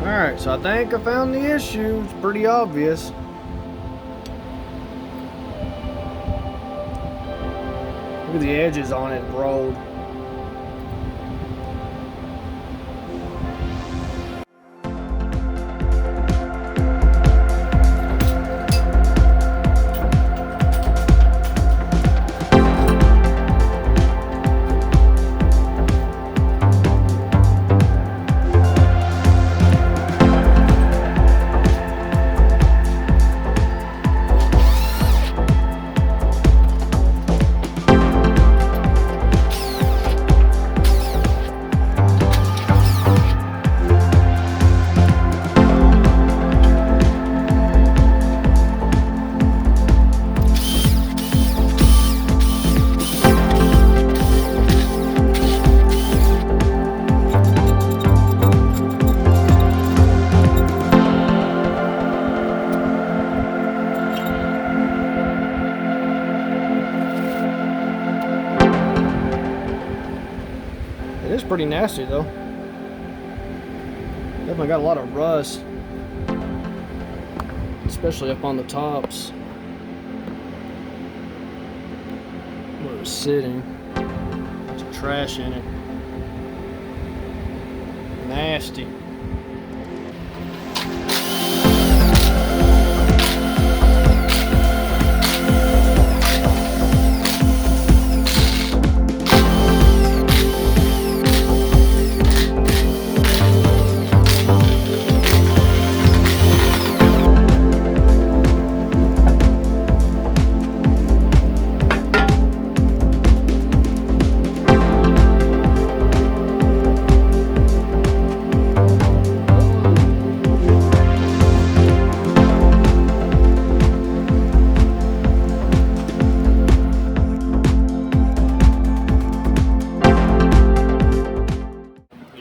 Alright, so I think I found the issue. It's pretty obvious. Look at the edges on it rolled. It is pretty nasty though. Definitely got a lot of rust, especially up on the tops where it was sitting. Bunch of trash in it. Nasty.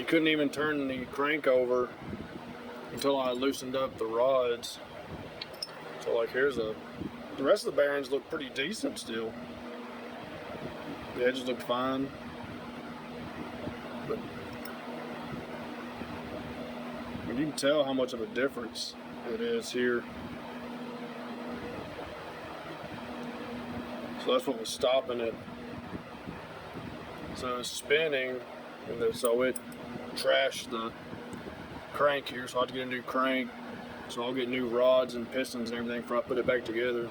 Couldn't even turn the crank over until I loosened up the rods. So like here's the rest of the bearings look pretty decent still. The edges look fine. But you can tell how much of a difference it is here. So that's what was stopping it. So it's spinning, and then, so it trashed the crank here, so I have to get a new crank. So I'll get new rods and pistons and everything before I put it back together.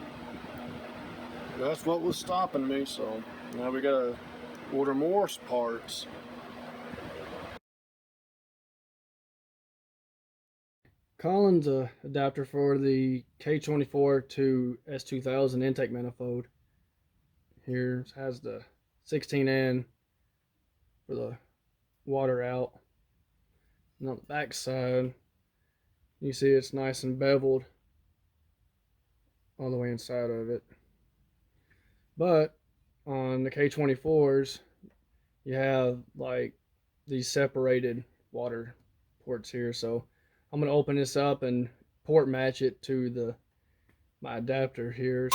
That's what was stopping me, so now we gotta order more parts. Collins adapter for the K24 to S2000 intake manifold. Here it has the 16N for the water out. And on the back side, you see it's nice and beveled all the way inside of it. But on the K24s, you have like these separated water ports here. So I'm gonna open this up and port match it to my adapter here.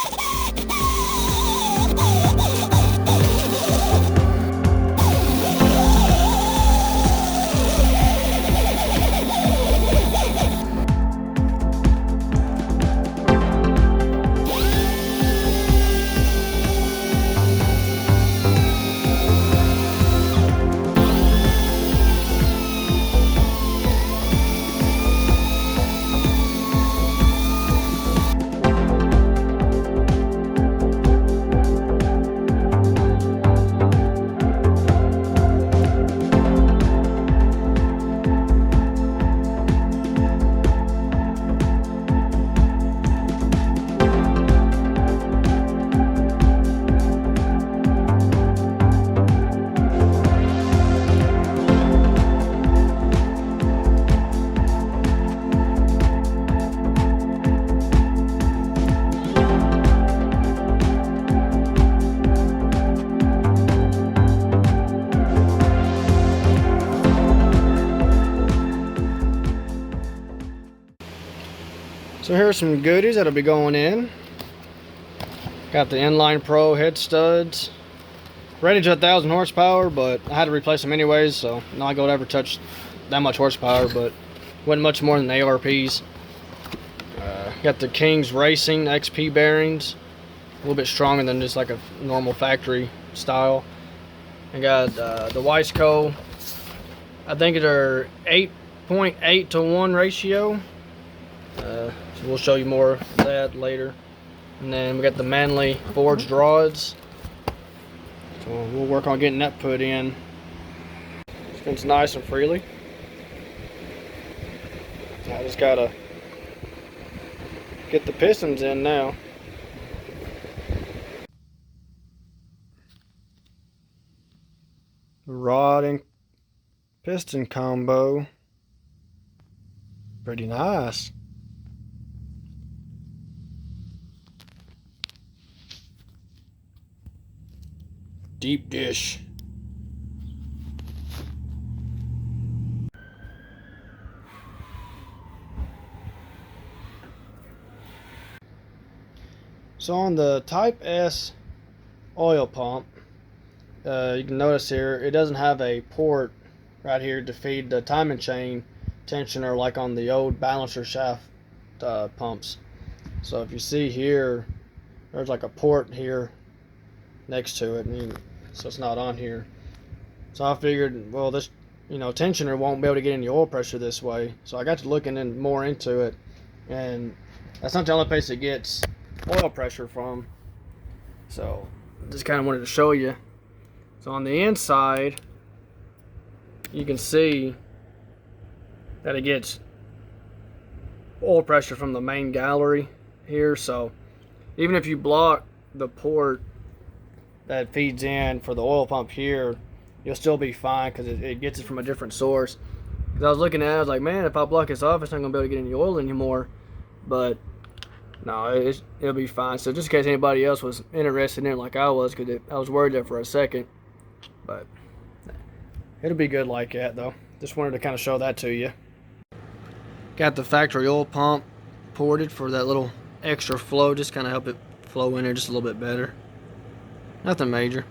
So here's some goodies that'll be going in. Got the Inline Pro head studs. Rated to 1,000 horsepower, but I had to replace them anyways, so not gonna ever touch that much horsepower, but wasn't much more than the ARPs. Got the King's Racing XP bearings, a little bit stronger than just like a normal factory style. I got the Wiseco, I think they're 8.8 to 1 ratio. So we'll show you more of that later. And then we got the Manly forged rods. So we'll work on getting that put in. Spins nice and freely. I just gotta get the pistons in now. Rod and piston combo. Pretty nice. Deep dish. So on the Type S oil pump, you can notice here it doesn't have a port right here to feed the timing chain tensioner like on the old balancer shaft pumps. So if you see here, there's like a port here next to it, and so it's not on here. So I figured, well, this tensioner won't be able to get any oil pressure this way. So I got to looking in more into it, and that's not the only place it gets oil pressure from. So just kind of wanted to show you. So on the inside, you can see that it gets oil pressure from the main gallery here. So even if you block the port that feeds in for the oil pump here, you'll still be fine because it gets it from a different source. Because I was looking at it, I was like, man, if I block this off, it's not going to be able to get any oil anymore. But no, it'll be fine. So just in case anybody else was interested in it like I was, because I was worried there for a second. But it'll be good like that, though. Just wanted to kind of show that to you. Got the factory oil pump ported for that little extra flow, just kind of help it flow in there just a little bit better. Nothing major.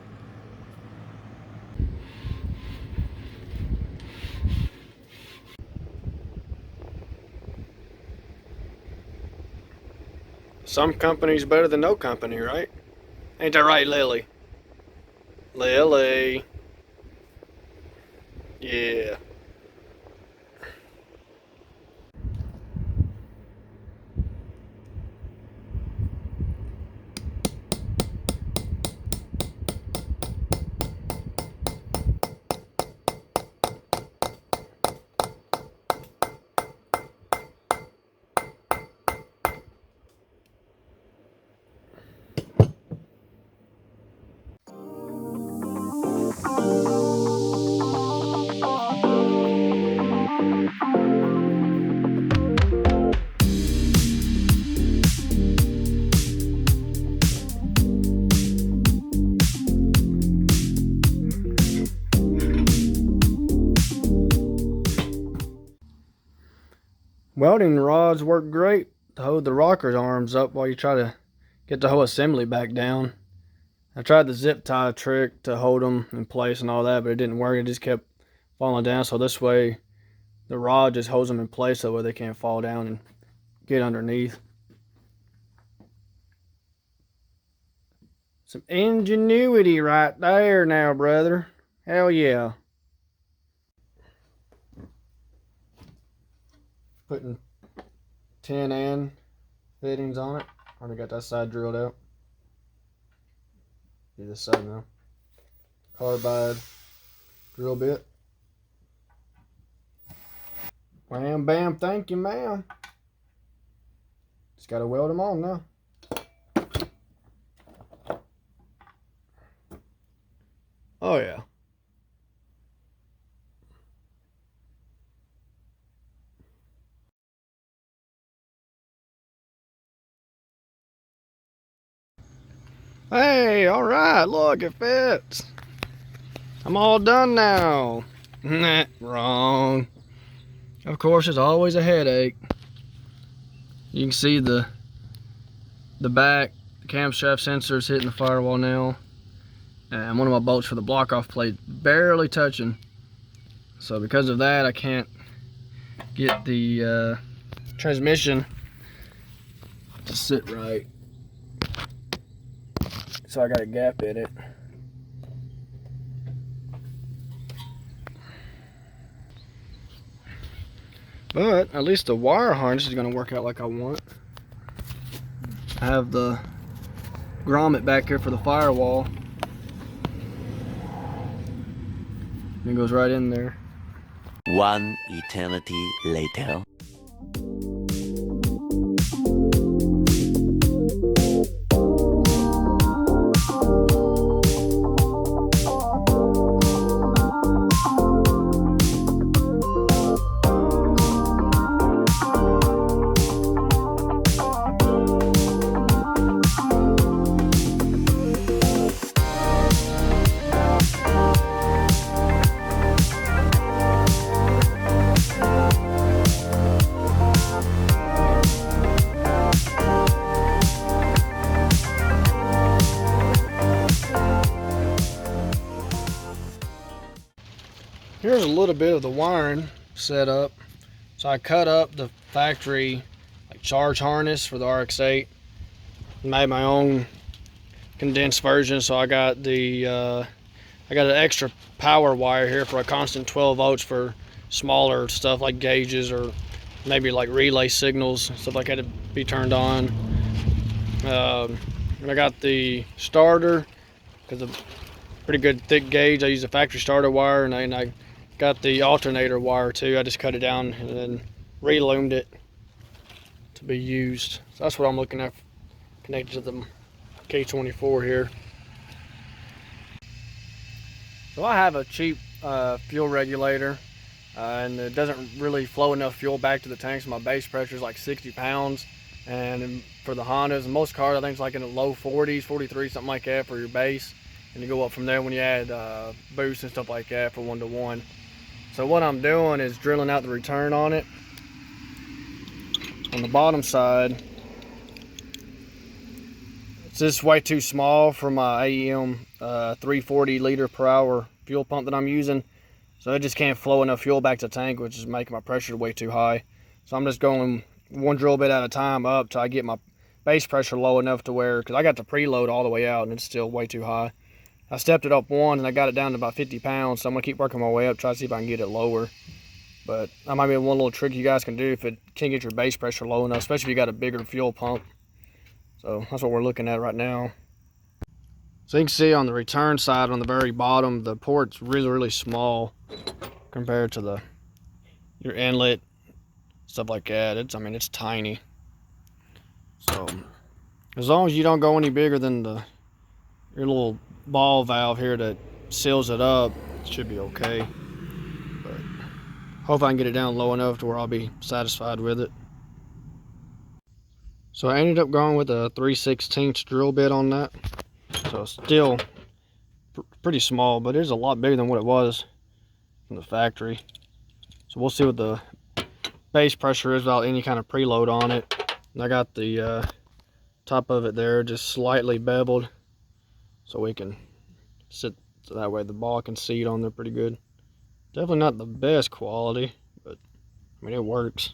Some company's better than no company, right? Ain't that right, Lily? Lily. Yeah. Welding rods work great to hold the rocker's arms up while you try to get the whole assembly back down. I tried the zip tie trick to hold them in place and all that, but it didn't work. It just kept falling down. So this way, the rod just holds them in place so that they can't fall down and get underneath. Some ingenuity right there now, brother. Hell yeah. Putting tin and fittings on it. Already got that side drilled out. Do this side now. Carbide drill bit. Wham bam, thank you, ma'am. Just gotta weld them on now. Oh yeah. Hey, all right, look, it fits. I'm all done now. Nah, wrong. Of course, it's always a headache. You can see the back The camshaft sensor is hitting the firewall now, and one of my bolts for the block off plate barely touching. So because of that, I can't get the transmission to sit right. So I got a gap in it. But at least the wire harness is going to work out like I want. I have the grommet back here for the firewall. It goes right in there. One eternity later. Here's a little bit of the wiring set up. So I cut up the factory charge harness for the RX8, made my own condensed version. So I got the I got an extra power wire here for a constant 12 volts for smaller stuff like gauges or maybe like relay signals, stuff like that to be turned on. And I got the starter because of pretty good thick gauge. I use the factory starter wire, and I got the alternator wire too. I just cut it down and then reloomed it to be used. So that's what I'm looking at connected to the K24 here. So I have a cheap fuel regulator, and it doesn't really flow enough fuel back to the tank, so my base pressure is like 60 pounds. And for the Hondas, and most cars I think it's like in the low 40s, 43, something like that for your base. And you go up from there when you add boost and stuff like that for 1-to-1. So what I'm doing is drilling out the return on it. On the bottom side, it's just way too small for my AEM 340 liter per hour fuel pump that I'm using. So it just can't flow enough fuel back to the tank, which is making my pressure way too high. So I'm just going one drill bit at a time up till I get my base pressure low enough to where, because I got the preload all the way out and it's still way too high. I stepped it up one and I got it down to about 50 pounds, so I'm gonna keep working my way up, try to see if I can get it lower. But that might be one little trick you guys can do if it can't get your base pressure low enough, especially if you got a bigger fuel pump. So that's what we're looking at right now. So you can see on the return side on the very bottom, the port's really small compared to your inlet, stuff like that. It's tiny. So as long as you don't go any bigger than your little ball valve here that seals it up, it should be okay. But hope I can get it down low enough to where I'll be satisfied with it. So I ended up going with a 3/16 drill bit on that. So it's still pretty small, but it is a lot bigger than what it was from the factory. So we'll see what the base pressure is without any kind of preload on it. And I got the top of it there just slightly beveled, so we can sit so that way the ball can seat on there pretty good. Definitely not the best quality, but I mean it works.